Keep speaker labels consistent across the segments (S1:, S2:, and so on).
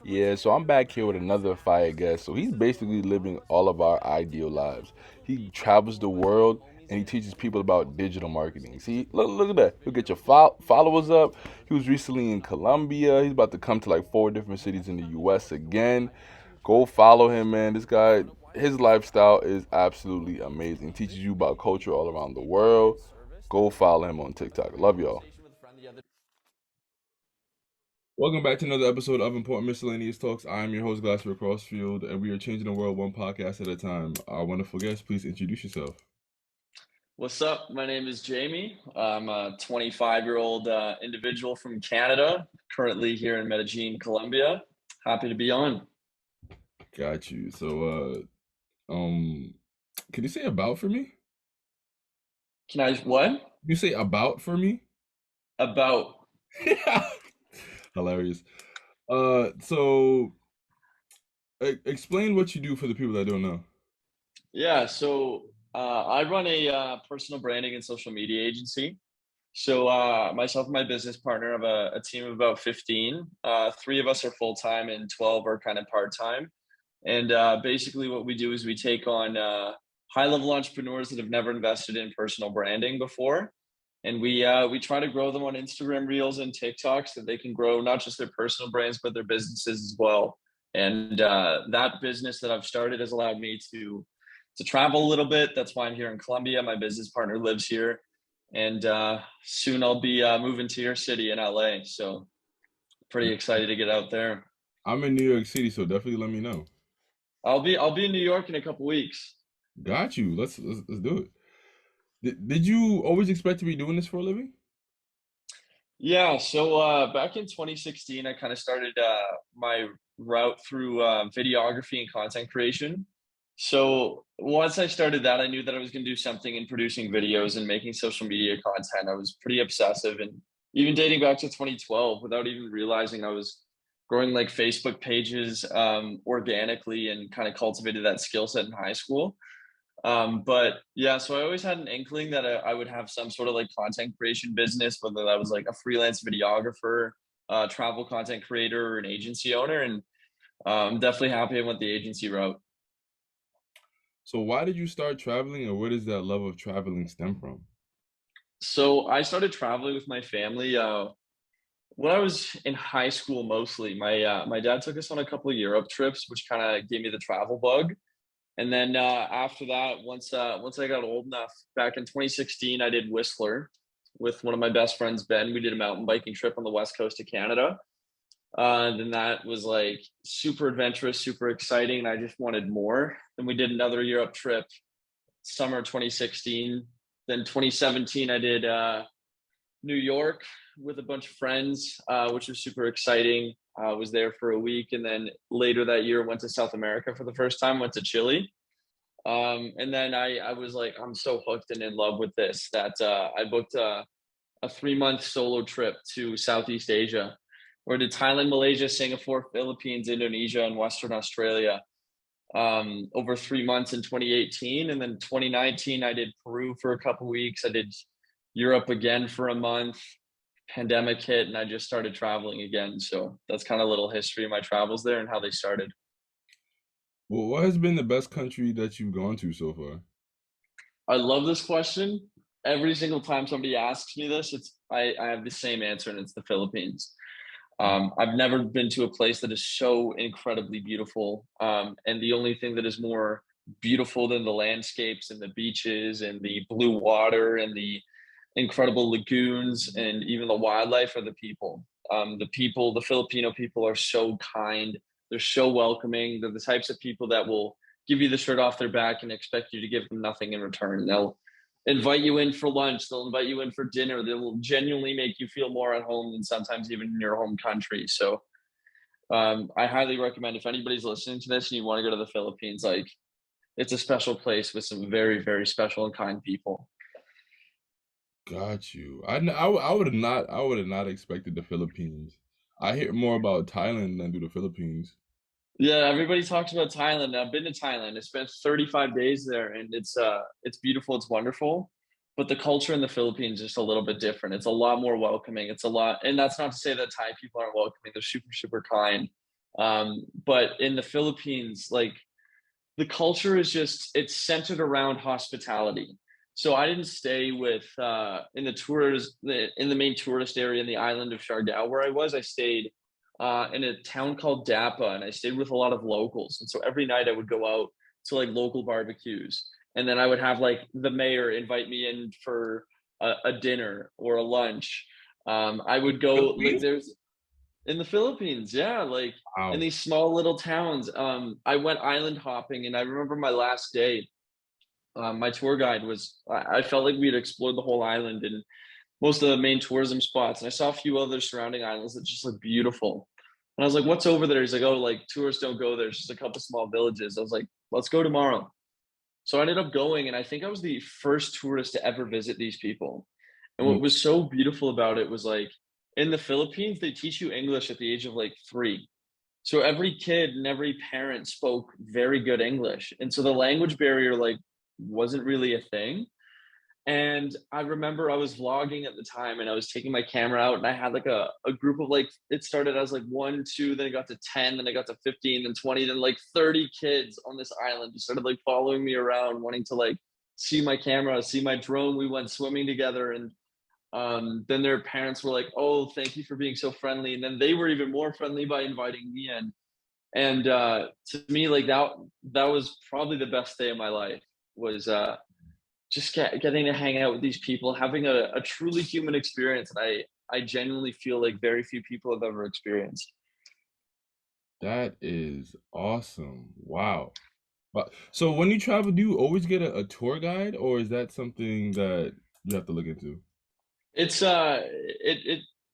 S1: Yeah, so I'm back here with another fire guest. So he's basically living all of our ideal lives. He travels the world and he teaches people about digital marketing. See, look at that. He'll get your followers up. He was recently in Colombia. He's about to come to like four different cities in the U.S. again. Go follow him, man. This guy, his lifestyle is absolutely amazing. He teaches you about culture all around the world. Go follow him on TikTok. Love y'all. Welcome back to another episode of Important Miscellaneous Talks. I'm your host, Glassford Crossfield, and we are changing the world one podcast at a time. Our wonderful guest, please introduce yourself.
S2: What's up? My name is Jamey. I'm a 25-year-old individual from Canada, currently here in Medellin, Colombia. Happy to be on.
S1: Got you. So, can you say about for me?
S2: Can I, what?
S1: Can you say about for me?
S2: About.
S1: Hilarious. So explain what you do for the people that don't know.
S2: Yeah, so I run a personal branding and social media agency. So myself and my business partner have a team of about 15. Three of us are full-time and 12 are kind of part-time. And basically, what we do is we take on high-level entrepreneurs that have never invested in personal branding before, and we try to grow them on Instagram Reels and TikTok so that they can grow not just their personal brands but their businesses as well. And that business that I've started has allowed me to travel a little bit. That's why I'm here in Colombia. My business partner lives here, and soon I'll be moving to your city in LA. So pretty excited to get out there.
S1: I'm in New York City, so definitely let me know.
S2: I'll be in New York in a couple weeks.
S1: Got you. Let's do it. Did you always expect to be doing this for a living?
S2: Yeah, so back in 2016, I kind of started my route through videography and content creation. So once I started that, I knew that I was going to do something in producing videos and making social media content. I was pretty obsessive, and even dating back to 2012, without even realizing I was growing like Facebook pages organically and kind of cultivated that skill set in high school. But yeah, so I always had an inkling that I would have some sort of like content creation business, whether that was like a freelance videographer, travel content creator, or an agency owner. And I'm definitely happy I went the agency route.
S1: So why did you start traveling, or where does that love of traveling stem from?
S2: So I started traveling with my family when I was in high school mostly. My dad took us on a couple of Europe trips, which kind of gave me the travel bug. And then after that, once I got old enough, back in 2016, I did Whistler with one of my best friends, Ben. We did a mountain biking trip on the west coast of Canada. Then that was like super adventurous, super exciting, and I just wanted more. Then we did another Europe trip, summer 2016. Then 2017, I did New York with a bunch of friends, which was super exciting. I was there for a week, and then later that year, went to South America for the first time. Went to Chile, and then I was like, I'm so hooked and in love with this that I booked a 3 month solo trip to Southeast Asia, or to Thailand, Malaysia, Singapore, Philippines, Indonesia, and Western Australia. Over 3 months in 2018, and then 2019 I did Peru for a couple weeks. I did Europe again for a month. Pandemic hit, and I just started traveling again. So that's kind of a little history of my travels there and how they started.
S1: Well, what has been the best country that you've gone to so far?
S2: I love this question. Every single time somebody asks me this, I have the same answer, and it's the Philippines. I've never been to a place that is so incredibly beautiful. And the only thing that is more beautiful than the landscapes and the beaches and the blue water and the incredible lagoons and even the wildlife are the people. The Filipino people are so kind. They're so welcoming. They're the types of people that will give you the shirt off their back and expect you to give them nothing in return. They'll invite you in for lunch. They'll invite you in for dinner. They will genuinely make you feel more at home than sometimes even in your home country. So I highly recommend, if anybody's listening to this and you want to go to the Philippines, like, it's a special place with some very, very special and kind people.
S1: Got you. I would have not expected the Philippines. I hear more about Thailand than do the Philippines.
S2: Yeah, everybody talks about Thailand. I've been to Thailand. I spent 35 days there, and it's beautiful, it's wonderful. But the culture in the Philippines is just a little bit different. It's a lot more welcoming. It's a lot, and that's not to say that Thai people aren't welcoming. They're super, super kind. But in the Philippines, like the culture is just it's centered around hospitality. So I didn't stay with in the main tourist area in the island of Siargao where I was. I stayed in a town called Dapa, and I stayed with a lot of locals. And so every night I would go out to like local barbecues, and then I would have like the mayor invite me in for a dinner or a lunch. I would go like
S1: Philippines?
S2: there's in the Philippines, yeah, like in
S1: Wow.
S2: these small little towns. I went island hopping, and I remember my last day. My tour guide was. I felt like we had explored the whole island and most of the main tourism spots, and I saw a few other surrounding islands that just look beautiful. And I was like, "What's over there?" He's like, "Oh, like tourists don't go there. It's just a couple small villages." I was like, "Let's go tomorrow." So I ended up going, and I think I was the first tourist to ever visit these people. And
S1: Mm.
S2: what was so beautiful about it was like in the Philippines, they teach you English at the age of like 3. So every kid and every parent spoke very good English. And so the language barrier like wasn't really a thing. And I remember I was vlogging at the time and I was taking my camera out and I had like a group of like it started as like 1, 2, then it got to 10, then it got to 15, then 20, then like 30 kids on this island just started like following me around, wanting to like see my camera, see my drone. We went swimming together, and then their parents were like, "Oh, thank you for being so friendly." And then they were even more friendly by inviting me in. And to me, like that was probably the best day of my life was just getting to hang out with these people, having a truly human experience. And I genuinely feel like very few people have ever experienced.
S1: That is awesome. Wow. But so when you travel, do you always get a tour guide, or is that something that you have to look into?
S2: It's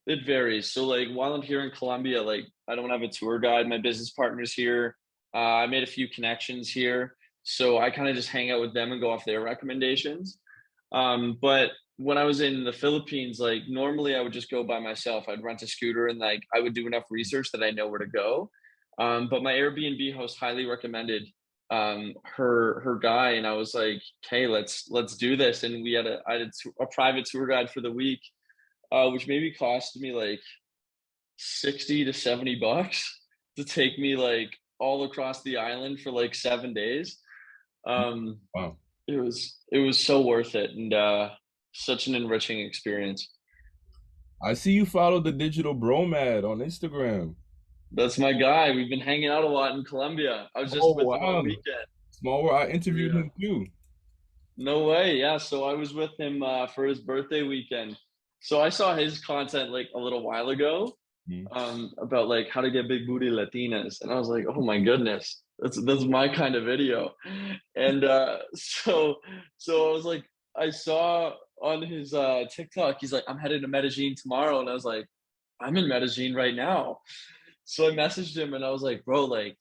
S2: it varies. So like while I'm here in Colombia, like I don't have a tour guide. My business partner's here. I made a few connections here, so I kind of just hang out with them and go off their recommendations. But when I was in the Philippines, like normally I would just go by myself. I'd rent a scooter and like I would do enough research that I know where to go. But my Airbnb host highly recommended her guy, and I was like, "Okay, let's do this." And I had a private tour guide for the week, which maybe cost me like 60 to 70 bucks to take me like all across the island for like 7 days. Um,
S1: Wow.
S2: it was so worth it, and such an enriching experience.
S1: I see you follow the Digital Bromad on Instagram.
S2: That's my guy. We've been hanging out a lot in Colombia. I was just
S1: Oh
S2: with him all
S1: wow.
S2: weekend.
S1: Small world. I interviewed
S2: Yeah.
S1: him too.
S2: No way. Yeah. So I was with him for his birthday weekend. So I saw his content like a little while ago,
S1: Mhm.
S2: about like how to get big booty Latinas, and I was like, oh my goodness, that's my kind of video. And so I was like, I saw on his TikTok, he's like, I'm headed to Medellin tomorrow, and I was like, I'm in Medellin right now. So I messaged him and I was like, bro, like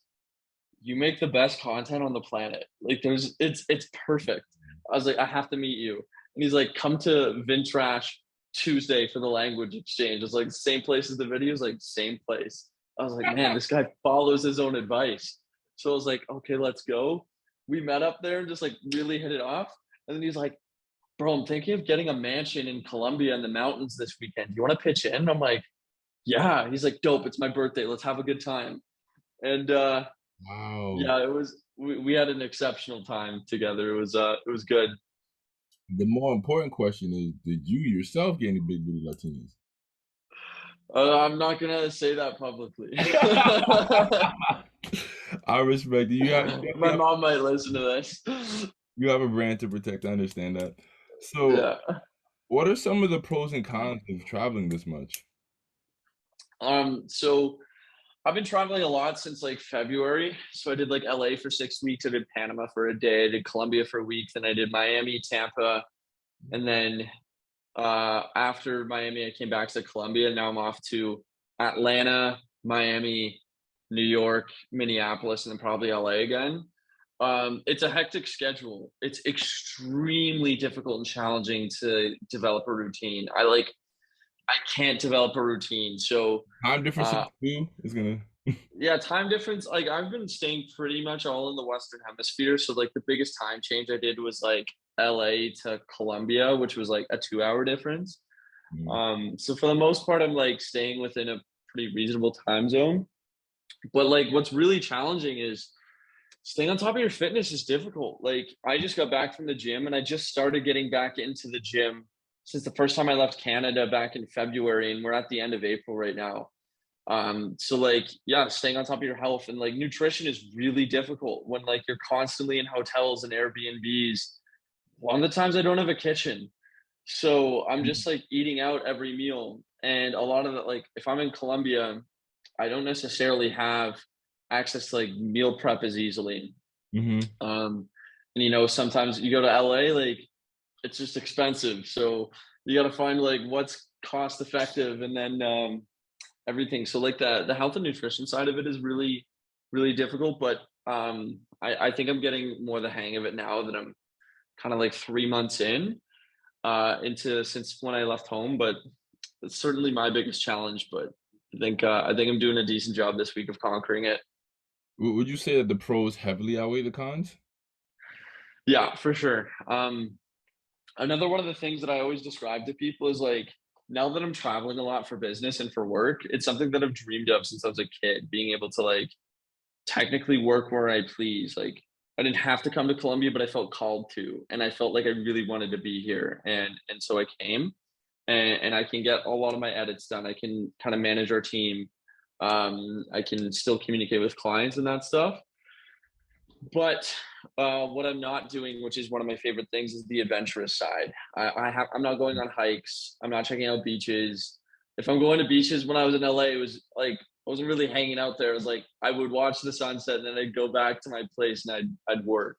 S2: you make the best content on the planet. Like it's perfect. I was like, I have to meet you. And he's like, come to Vintrash Tuesday for the language exchange. It's like same place as the videos, like same place. I was like, man, this guy follows his own advice. So I was like, okay, let's go. We met up there and just like really hit it off. And then he's like, bro, I'm thinking of getting a mansion in Colombia in the mountains this weekend. You want to pitch in? I'm like, yeah. He's like, dope. It's my birthday. Let's have a good time. And
S1: Wow.
S2: yeah, we had an exceptional time together. It was good.
S1: The more important question is, did you yourself get any big booty Latinas?
S2: I'm not gonna say that publicly.
S1: I respect it.
S2: My mom might listen to this.
S1: You have a brand to protect. I understand that. So,
S2: Yeah.
S1: what are some of the pros and cons of traveling this much?
S2: So I've been traveling a lot since like February. So I did like LA for 6 weeks. I did Panama for a day. I did Colombia for a week. Then I did Miami, Tampa, and then after Miami, I came back to Colombia. Now I'm off to Atlanta, Miami, New York, Minneapolis, and then probably LA again. It's a hectic schedule. It's extremely difficult and challenging to develop a routine. I can't develop a routine. So
S1: Time differences
S2: uh,
S1: too is gonna.
S2: yeah, time difference. Like I've been staying pretty much all in the Western Hemisphere. So like the biggest time change I did was like LA to Colombia, which was like a 2 hour difference.
S1: Mm.
S2: So for the most part, I'm like staying within a pretty reasonable time zone. But like what's really challenging is staying on top of your fitness is difficult. Like I just got back from the gym and I just started getting back into the gym since the first time I left Canada back in February, and we're at the end of April right now. So like, yeah, staying on top of your health and like nutrition is really difficult when like you're constantly in hotels and Airbnbs. One of the times I don't have a kitchen. So I'm just like eating out every meal. And a lot of the like if I'm in Colombia, I don't necessarily have access to like meal prep as easily.
S1: Mm-hmm.
S2: And you know, sometimes you go to LA, like it's just expensive. So you got to find like what's cost effective, and then everything. So like the health and nutrition side of it is really, really difficult. But I think I'm getting more the hang of it now that I'm kind of like 3 months in into since when I left home. But it's certainly my biggest challenge. But I think I'm doing a decent job this week of conquering it.
S1: Would you say that the pros heavily outweigh the cons?
S2: Yeah, for sure. Another one of the things that I always describe to people is like now that I'm traveling a lot for business and for work, it's something that I've dreamed of since I was a kid, being able to like technically work where I please. Like I didn't have to come to Colombia, but I felt called to, and I felt like I really wanted to be here, and so I came, and I can get a lot of my edits done. I can kind of manage our team. I can still communicate with clients and that stuff. But what I'm not doing, which is one of my favorite things, is the adventurous side. I'm not going on hikes. I'm not checking out beaches. If I'm going to beaches, when I was in LA, it was like I wasn't really hanging out there. It was like I would watch the sunset and then I'd go back to my place and I'd work.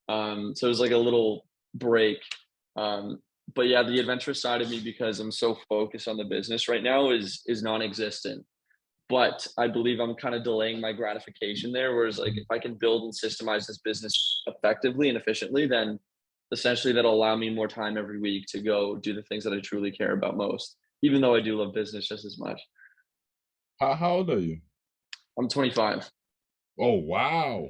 S2: So it was like a little break. But yeah, the adventurous side of me, because I'm so focused on the business right now, is non-existent. But I believe I'm kind of delaying my gratification there. Whereas like if I can build and systemize this business effectively and efficiently, then essentially that'll allow me more time every week to go do the things that I truly care about most, even though I do love business just as much.
S1: How old are you?
S2: I'm 25.
S1: Oh wow.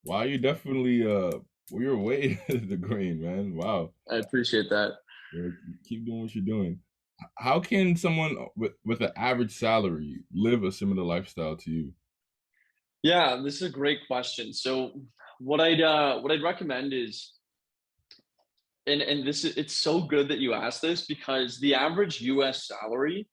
S1: Wow, you definitely well, you're way the green, man. Wow.
S2: I appreciate that.
S1: Yeah, keep doing what you're doing. How can someone with an average salary live a similar lifestyle to you?
S2: Yeah, this is a great question. So what I'd recommend is, and this is, it's so good that you asked this, because the average US salary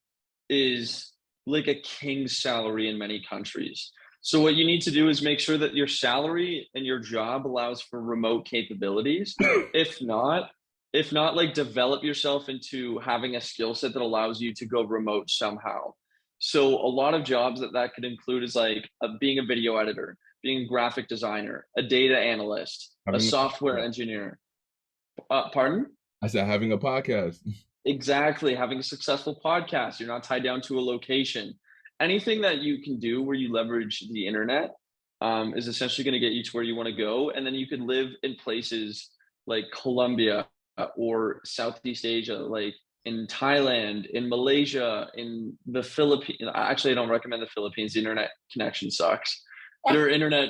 S2: is like a king's salary in many countries. So what you need to do is make sure that your salary and your job allows for remote capabilities. If not, if not, like develop yourself into having a skill set that allows you to go remote somehow. So a lot of jobs that could include is like being a video editor, being a graphic designer, a data analyst, a
S1: Having
S2: software
S1: a,
S2: engineer. Pardon?
S1: I said having a podcast.
S2: Exactly. Having a successful podcast. You're not tied down to a location. Anything that you can do where you leverage the internet is essentially going to get you to where you want to go. And then you could live in places like Colombia or Southeast Asia, like in Thailand, in Malaysia, in the Philippines. Actually, I don't recommend the Philippines. The internet connection sucks. Their internet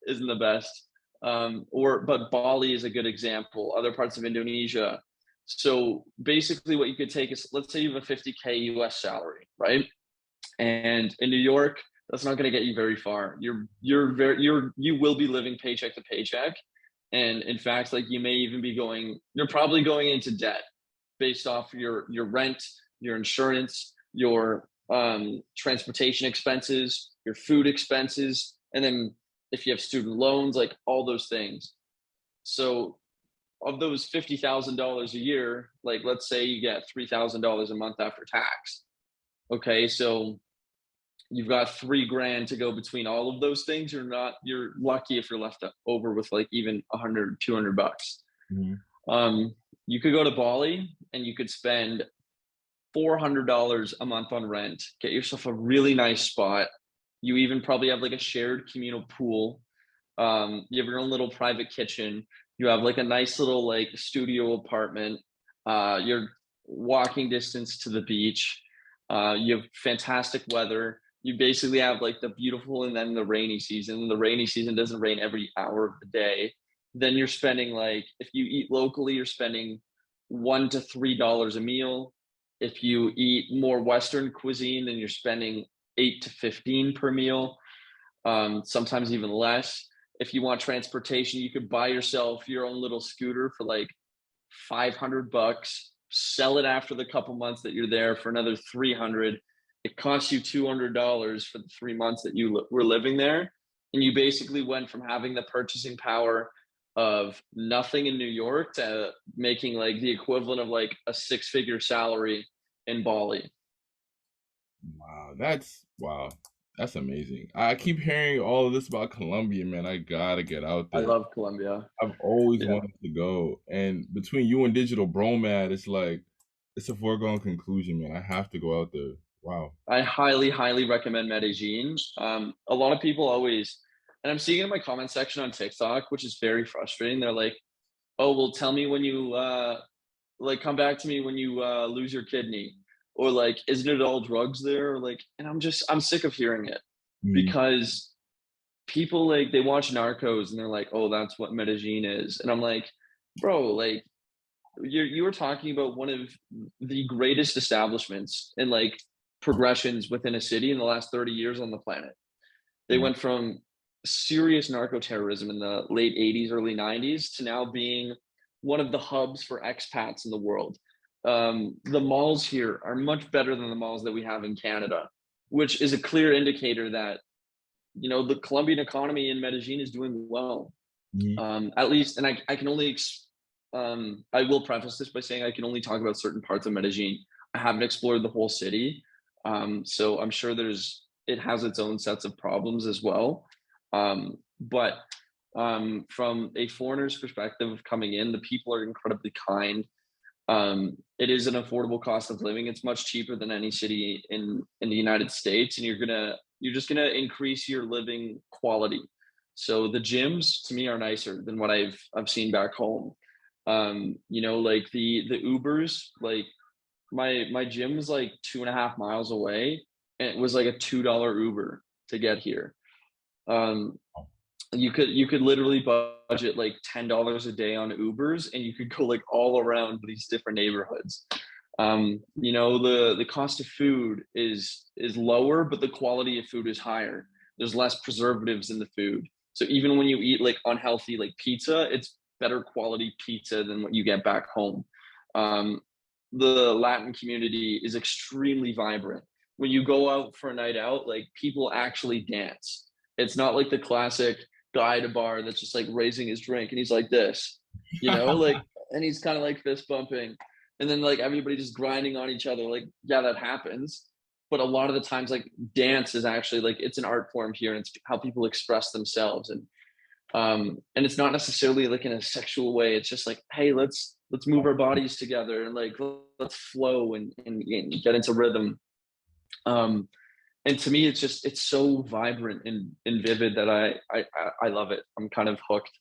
S2: isn't the best. But Bali is a good example. Other parts of Indonesia. So basically, what you could take is, let's say you have a 50K US salary, right? And in New York, that's not going to get you very far. You will be living paycheck to paycheck, and in fact, like you may even be you're probably going into debt based off your rent, your insurance, your transportation expenses, your food expenses, and then if you have student loans, like all those things. So of those $50,000 a year, like let's say you get $3,000 a month after tax. Okay, so you've got 3 grand to go between all of those things. You're lucky if you're left over with like even 100, $200.
S1: Mhm.
S2: You could go to Bali and you could spend $400 a month on rent, get yourself a really nice spot. You even probably have like a shared communal pool. You have your own little private kitchen. You have like a nice little like studio apartment. You're walking distance to the beach. You have fantastic weather. You basically have like the beautiful and then the rainy season. The rainy season doesn't rain every hour of the day. Then you're spending like, if you eat locally, you're spending $1 to $3 a meal. If you eat more Western cuisine, then you're spending 8 to 15 per meal, sometimes even less. If you want transportation, you could buy yourself your own little scooter for like $500, sell it after the couple months that you're there for another 300. It costs you $200 for the 3 months that you were living there. And you basically went from having the purchasing power of nothing in New York to making like the equivalent of like a six-figure salary in Bali.
S1: Wow. That's amazing. I keep hearing all of this about Colombia, man. I gotta get out
S2: I
S1: there.
S2: love Colombia.
S1: I've always
S2: Yeah.
S1: wanted to go. And between you and Digital Bromad, it's like it's a foregone conclusion, man. I have to go out there. Wow.
S2: I highly, highly recommend Medellin. A lot of people always, and I'm seeing it in my comment section on TikTok, which is very frustrating. They're like, "Oh, well, tell me when you like come back to me when you lose your kidney," or like, "Isn't it all drugs there?" Or like, and I'm sick of hearing it
S1: Mhm.
S2: because people like they watch Narcos and they're like, "Oh, that's what Medellin is," and I'm like, "Bro, like you were talking about one of the greatest establishments and like progressions within a city in the last 30 years on the planet. They
S1: Wow.
S2: went from serious narco terrorism in the late 80s, early 90s to now being one of the hubs for expats in the world. The malls here are much better than the malls that we have in Canada, which is a clear indicator that the Colombian economy in Medellin is doing well.
S1: Mhm.
S2: At least, and I can only I will preface this by saying I can only talk about certain parts of Medellin. I haven't explored the whole city, so I'm sure it has its own sets of problems as well. But from a foreigner's perspective coming in, the people are incredibly kind. It is an affordable cost of living. It's much cheaper than any city in the United States, and you're just gonna increase your living quality. So the gyms to me are nicer than what I've seen back home. Like the Ubers, like my gym was like 2.5 miles away, and it was like a $2 Uber to get here. Um, you could literally budget like $10 a day on Ubers, and you could go like all around these different neighborhoods. The cost of food is lower, but the quality of food is higher. There's less preservatives in the food. So even when you eat like unhealthy like pizza, it's better quality pizza than what you get back home. Um, the Latin community is extremely vibrant. When you go out for a night out, like people actually dance. It's not like the classic guy at a bar that's just like raising his drink and he's like this, like, and he's kind of like fist bumping, and then like everybody just grinding on each other. Like, yeah, that happens, but a lot of the times, like dance is actually like it's an art form here, and it's how people express themselves, and it's not necessarily like in a sexual way. It's just like, hey, let's move our bodies together and like let's flow and get into rhythm. Um, and to me it's so vibrant and vivid that I love it. I'm kind of hooked.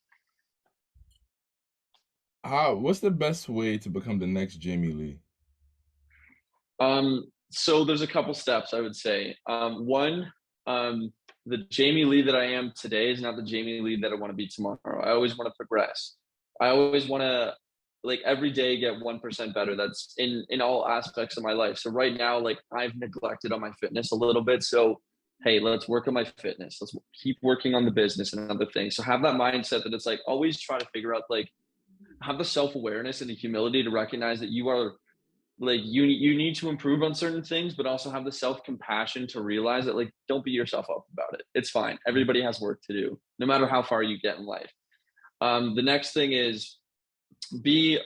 S1: What's the best way to become the next Jamey Lee?
S2: So there's a couple steps I would say. One, the Jamey Lee that I am today is not the Jamey Lee that I want to be tomorrow. I always want to progress. I always want to like every day get 1% better. That's in all aspects of my life. So right now, like I've neglected on my fitness a little bit. So hey, let's work on my fitness. Let's keep working on the business and other things. So have that mindset that it's like always try to figure out like have the self-awareness and the humility to recognize that you are like you need to improve on certain things, but also have the self-compassion to realize that like don't beat yourself up about it. It's fine. Everybody has work to do, no matter how far you get in life. The next thing is be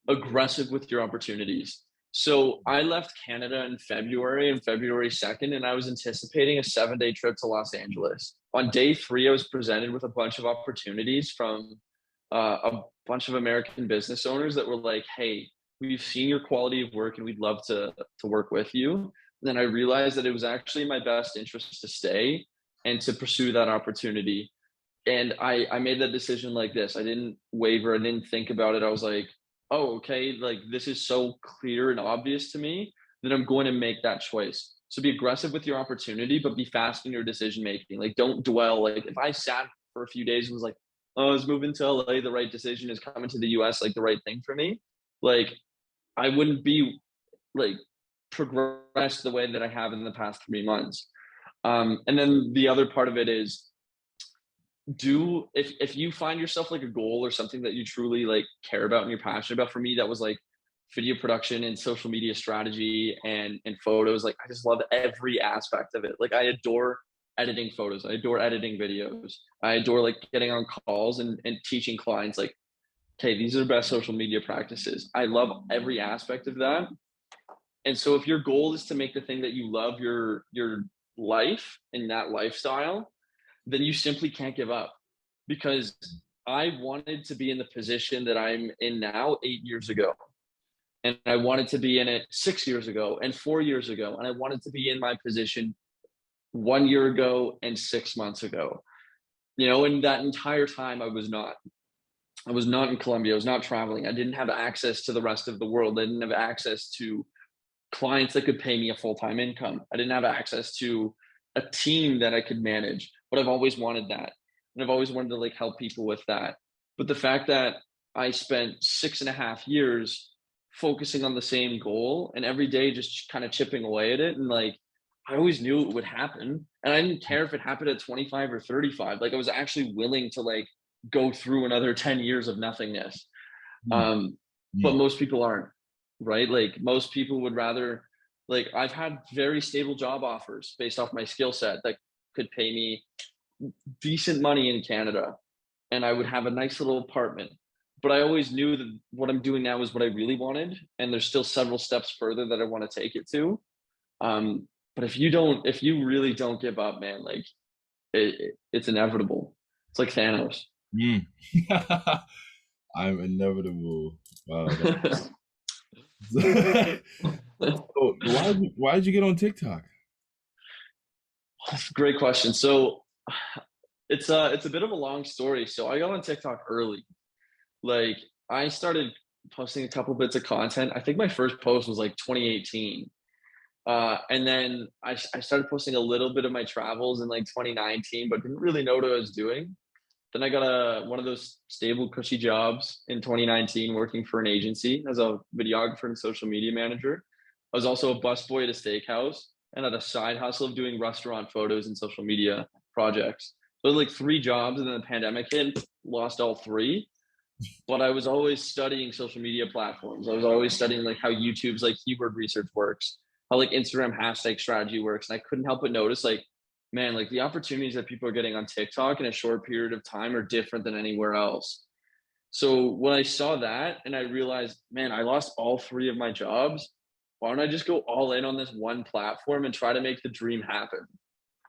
S2: aggressive with your opportunities. So I left Canada in February, and February 2nd, and I was anticipating a 7-day trip to Los Angeles. On day three, I was presented with a bunch of opportunities from a bunch of American business owners that were like, "Hey, we've seen your quality of work, and we'd love to work with you." And then I realized that it was actually in my best interest to stay and to pursue that opportunity. And I made that decision like this. I didn't waver. I didn't think about it. I was like, "Oh, okay, like this is so clear and obvious to me that I'm going to make that choice." So be aggressive with your opportunity, but be fast in your decision making. Like don't dwell. Like if I sat for a few days and was like, "Oh, is moving to LA the right decision? Is coming to the US like the right thing for me?" Like I wouldn't be like progressed the way that I have in the past 3 months. And then the other part of it is, do if you find yourself like a goal or something that you truly like care about and you're passionate about. For me, that was like video production and social media strategy and photos. Like I just love every aspect of it. Like I adore editing photos, I adore editing videos, I adore like getting on calls and teaching clients like, okay, these are the best social media practices. I love every aspect of that. And so if your goal is to make the thing that you love your life and that lifestyle, then you simply can't give up. Because I wanted to be in the position that I'm in now 8 years ago. And I wanted to be in it 6 years ago and 4 years ago. And I wanted to be in my position 1 year ago and 6 months ago. And that entire time I was not. I was not in Colombia. I was not traveling. I didn't have access to the rest of the world. I didn't have access to clients that could pay me a full-time income. I didn't have access to a team that I could manage, but I've always wanted that. And I've always wanted to like help people with that. But the fact that I spent 6.5 years focusing on the same goal and every day just kind of chipping away at it. And like, I always knew it would happen. And I didn't care if it happened at 25 or 35. Like I was actually willing to like go through another 10 years of nothingness.
S1: Mm,
S2: But
S1: mm,
S2: most people aren't, right? Like most people would rather, like I've had very stable job offers based off my skill set that could pay me decent money in Canada, and I would have a nice little apartment. But I always knew that what I'm doing now is what I really wanted, and there's still several steps further that I want to take it to. But if you really don't give up, man, like it's inevitable. It's like Thanos.
S1: mm. I'm inevitable. Wow. So why did you get on TikTok?
S2: That's a great question. So it's a bit of a long story. So I got on TikTok early. Like I started posting a couple bits of content. I think my first post was like 2018. And then I started posting a little bit of my travels in like 2019, but didn't really know what I was doing. Then I got one of those stable, cushy jobs in 2019, working for an agency as a videographer and social media manager. I was also a busboy at a steakhouse and had a side hustle of doing restaurant photos and social media projects. So like 3 jobs, and then the pandemic hit, lost all three. But I was always studying social media platforms. I was always studying like how YouTube's like keyword research works, how like Instagram hashtag strategy works. And I couldn't help but notice like, man, like the opportunities that people are getting on TikTok in a short period of time are different than anywhere else. So when I saw that and I realized, man, I lost all three of my jobs, why don't I just go all in on this one platform and try to make the dream happen?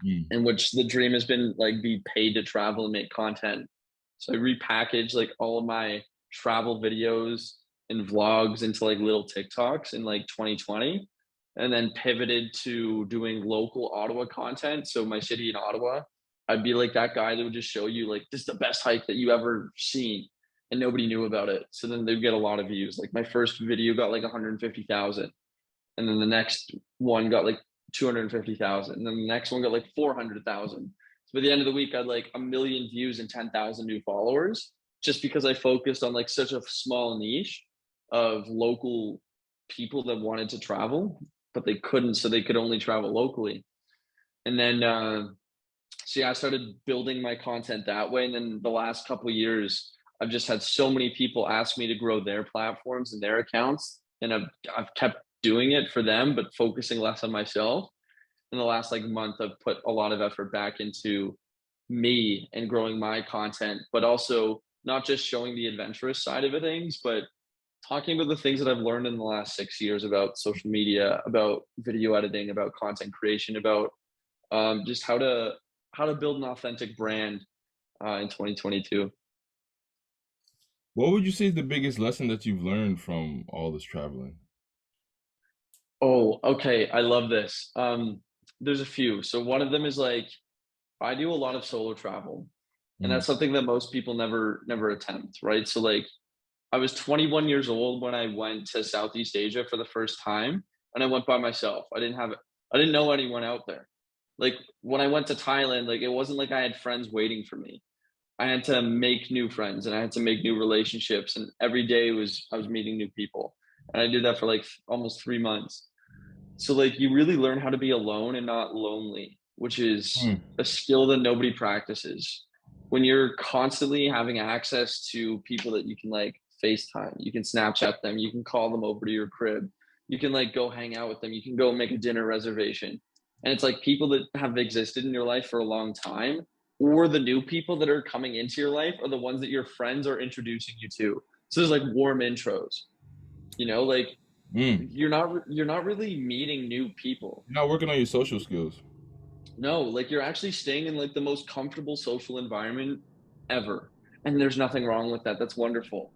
S1: Mm.
S2: In which the dream has been like be paid to travel and make content. So I repackaged like all of my travel videos and vlogs into like little TikToks in like 2020, and then pivoted to doing local Ottawa content. So my city in Ottawa, I'd be like that guy that would just show you like this is the best hike that you ever seen, and nobody knew about it. So then they'd get a lot of views. Like my first video got like 150,000, and then the next one got like 250,000, and then the next one got like 400,000. So by the end of the week, I had like 1 million views and 10,000 new followers, just because I focused on like such a small niche of local people that wanted to travel, but they couldn't, so they could only travel locally. And then, so yeah, I started building my content that way. And then the last couple of years, I've just had so many people ask me to grow their platforms and their accounts, and I've kept doing it for them, but focusing less on myself. In the last like month, I've put a lot of effort back into me and growing my content, but also not just showing the adventurous side of things, but talking about the things that I've learned in the last 6 years about social media, about video editing, about content creation, about just how to build an authentic brand in 2022.
S1: What would you say is the biggest lesson that you've learned from all this traveling?
S2: Oh, okay. I love this. There's a few. So one of them is like I do a lot of solo travel, and
S1: Mm,
S2: that's something that most people never attempt, right? So like I was 21 years old when I went to Southeast Asia for the first time, and I went by myself. I didn't know anyone out there. Like when I went to Thailand, like it wasn't like I had friends waiting for me. I had to make new friends and I had to make new relationships, and every day was I was meeting new people. And I did that for like almost 3 months. So like you really learn how to be alone and not lonely, which is
S1: Hmm.
S2: a skill that nobody practices. When you're constantly having access to people that you can like FaceTime, you can Snapchat them, you can call them over to your crib, you can like go hang out with them, you can go make a dinner reservation. And it's like people that have existed in your life for a long time, or the new people that are coming into your life are the ones that your friends are introducing you to. So there's like warm intros, like
S1: Mm.
S2: you're not really meeting new people.
S1: You're not working on your social skills.
S2: No, like you're actually staying in like the most comfortable social environment ever. And there's nothing wrong with that. That's wonderful.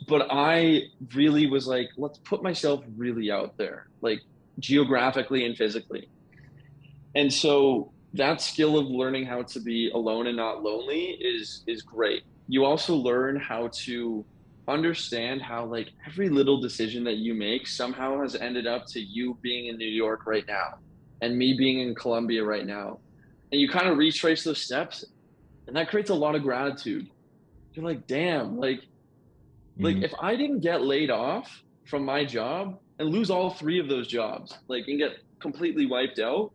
S2: But I really was like, let's put myself really out there, like geographically and physically. And so that skill of learning how to be alone and not lonely is great. You also learn how to understand how like every little decision that you make somehow has ended up to you being in New York right now and me being in Colombia right now. And you kind of retrace those steps, and that creates a lot of gratitude. You're like, damn, like
S1: Hmm.
S2: if I didn't get laid off from my job and lose all three of those jobs, like and get completely wiped out,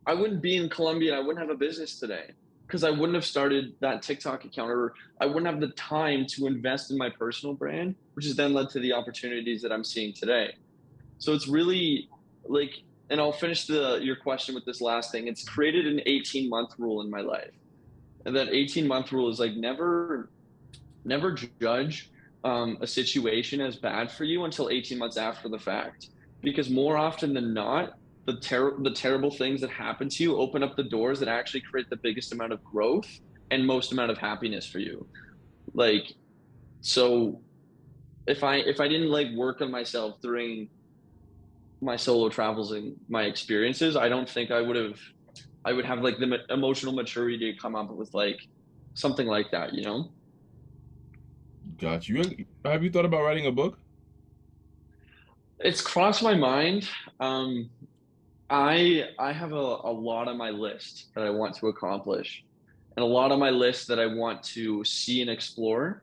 S2: I wouldn't be in Colombia. I wouldn't have a business today because I wouldn't have started that TikTok account, or I wouldn't have the time to invest in my personal brand, which has then led to the opportunities that I'm seeing today. So it's really like, and I'll finish your question with this last thing. It's created an 18-month rule in my life. And that 18-month rule is like never judge a situation as bad for you until 18 months after the fact. Because more often than not, the terrible things that happen to you open up the doors that actually create the biggest amount of growth and most amount of happiness for you. Like, so if I didn't like work on myself during my solo travels and my experiences, I don't think I would have like the emotional maturity to come up with like something like that.
S1: Got you. Have you thought about writing a book?
S2: It's crossed my mind. Um, I have a lot on my list that I want to accomplish, and a lot on my list that I want to see and explore,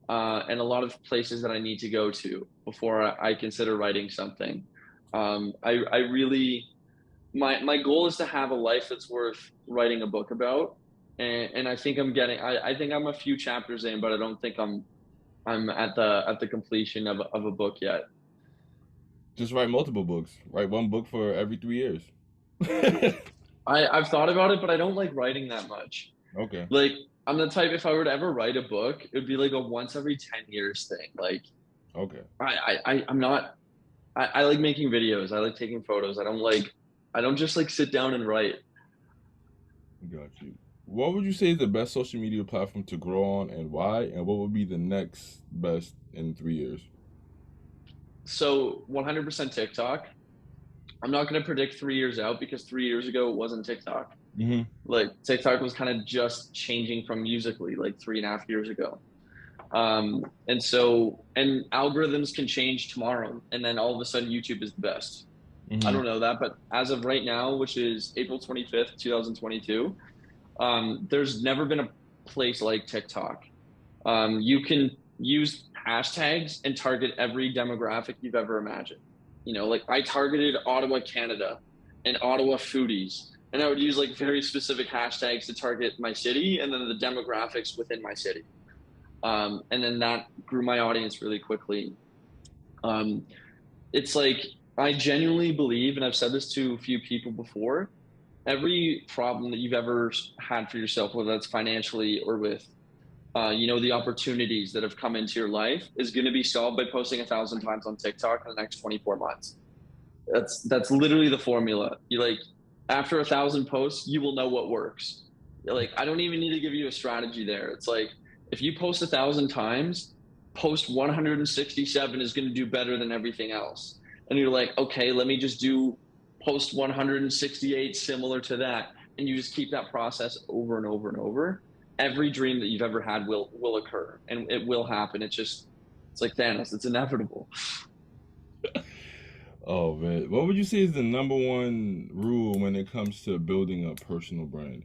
S2: and a lot of places that I need to go to before I consider writing something. I really my goal is to have a life that's worth writing a book about, and I think I think I'm a few chapters in, but I don't think I'm at the completion of a book yet.
S1: Just write multiple books. Write one book for every 3 years.
S2: I've thought about it, but I don't like writing that much.
S1: Okay.
S2: Like I'm the type, if I were to ever write a book, it would be like a once every 10 years thing. Like
S1: Okay.
S2: I'm not I like making videos. I like taking photos. I don't just like sit down and write.
S1: Got you. What would you say is the best social media platform to grow on and why? And what would be the next best in 3 years?
S2: So 100% TikTok. I'm not going to predict 3 years out because 3 years ago it wasn't TikTok.
S1: Hmm.
S2: Like TikTok was kind of just changing from Musically like 3.5 years ago. And algorithms can change tomorrow, and then all of a sudden YouTube is the best. I
S1: Hmm.
S2: don't know that, but as of right now, which is April 25th, 2022, there's never been a place like TikTok. You can use hashtags and target every demographic you've ever imagined. Like I targeted Ottawa, Canada, and Ottawa foodies, and I would use like very specific hashtags to target my city and then the demographics within my city. And then that grew my audience really quickly. Um, it's like I genuinely believe, and I've said this to a few people before, every problem that you've ever had for yourself, whether that's financially or with the opportunities that have come into your life, is going to be solved by posting 1,000 times on TikTok in the next 24 months. That's literally the formula. You like after 1,000 posts, you will know what works. Like I don't even need to give you a strategy there. It's like if you post 1,000 times, post 167 is going to do better than everything else. And you're like, okay, let me just do post 168 similar to that, and you just keep that process over and over and over. Every dream that you've ever had will occur, and it will happen. It's like Thanos. It's inevitable.
S1: Oh man, what would you say is the number one rule when it comes to building a personal brand?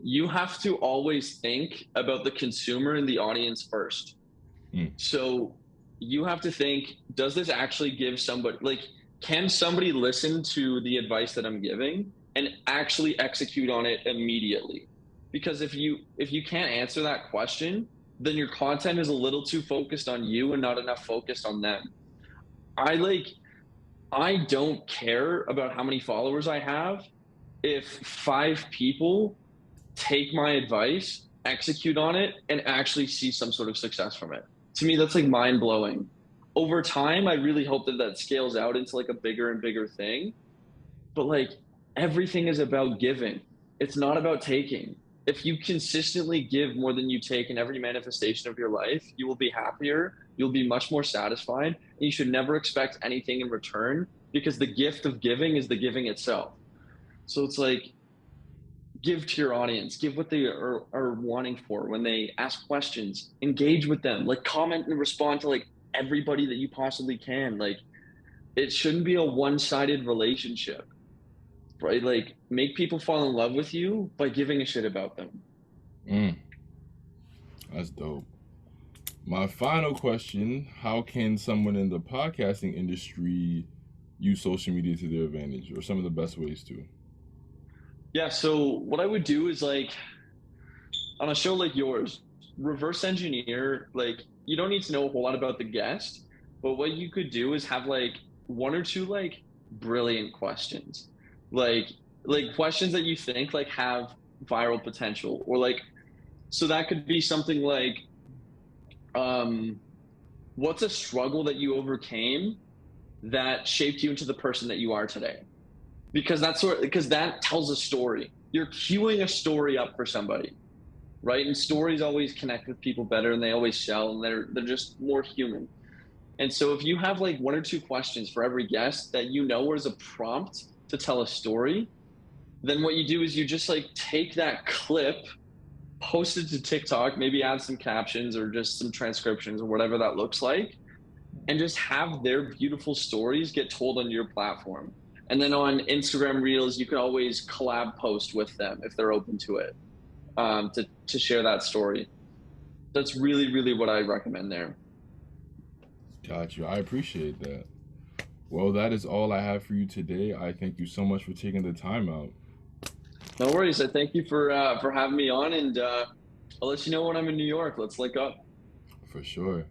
S2: You have to always think about the consumer and the audience first.
S1: Mm.
S2: So you have to think, does this actually give somebody, like, can somebody listen to the advice that I'm giving and actually execute on it immediately? Because if you can't answer that question, then your content is a little too focused on you and not enough focused on them. I like I don't care about how many followers I have if 5 people take my advice, execute on it, and actually see some sort of success from it. To me, that's like mind blowing. Over time, I really hope that that scales out into like a bigger and bigger thing. But like everything is about giving, it's not about taking. If you consistently give more than you take in every manifestation of your life, you will be happier, you'll be much more satisfied, and you should never expect anything in return because the gift of giving is the giving itself. So it's like, give to your audience, give what they are wanting for when they ask questions, engage with them, like comment and respond to like everybody that you possibly can. Like it shouldn't be a one-sided relationship, right? Like make people fall in love with you by giving a shit about them.
S1: Mm, that's dope. My final question: how can someone in the podcasting industry use social media to their advantage, or some of the best ways to?
S2: Yeah, so what I would do is like on a show like yours, reverse engineer, like you don't need to know a whole lot about the guest, but what you could do is have like one or two like brilliant questions. Like like questions that you think like have viral potential or like so that could be something like um what's a struggle that you overcame that shaped you into the person that you are today? Because that tells a story. You're queuing a story up for somebody, right? And stories always connect with people better and they always sell and they're just more human. And so if you have like one or two questions for every guest that you know is a prompt to tell a story, then what you do is you just like take that clip, post it to TikTok, maybe add some captions or just some transcriptions or whatever that looks like, and just have their beautiful stories get told on your platform. And then on Instagram Reels, you can always collab post with them if they're open to it, to share that story. That's really, really what I recommend there.
S1: Got you. I appreciate that. Well, that is all I have for you today. I thank you so much for taking the time out.
S2: No worries. I thank you for having me on, and I'll let you know when I'm in New York. Let's link up.
S1: For sure.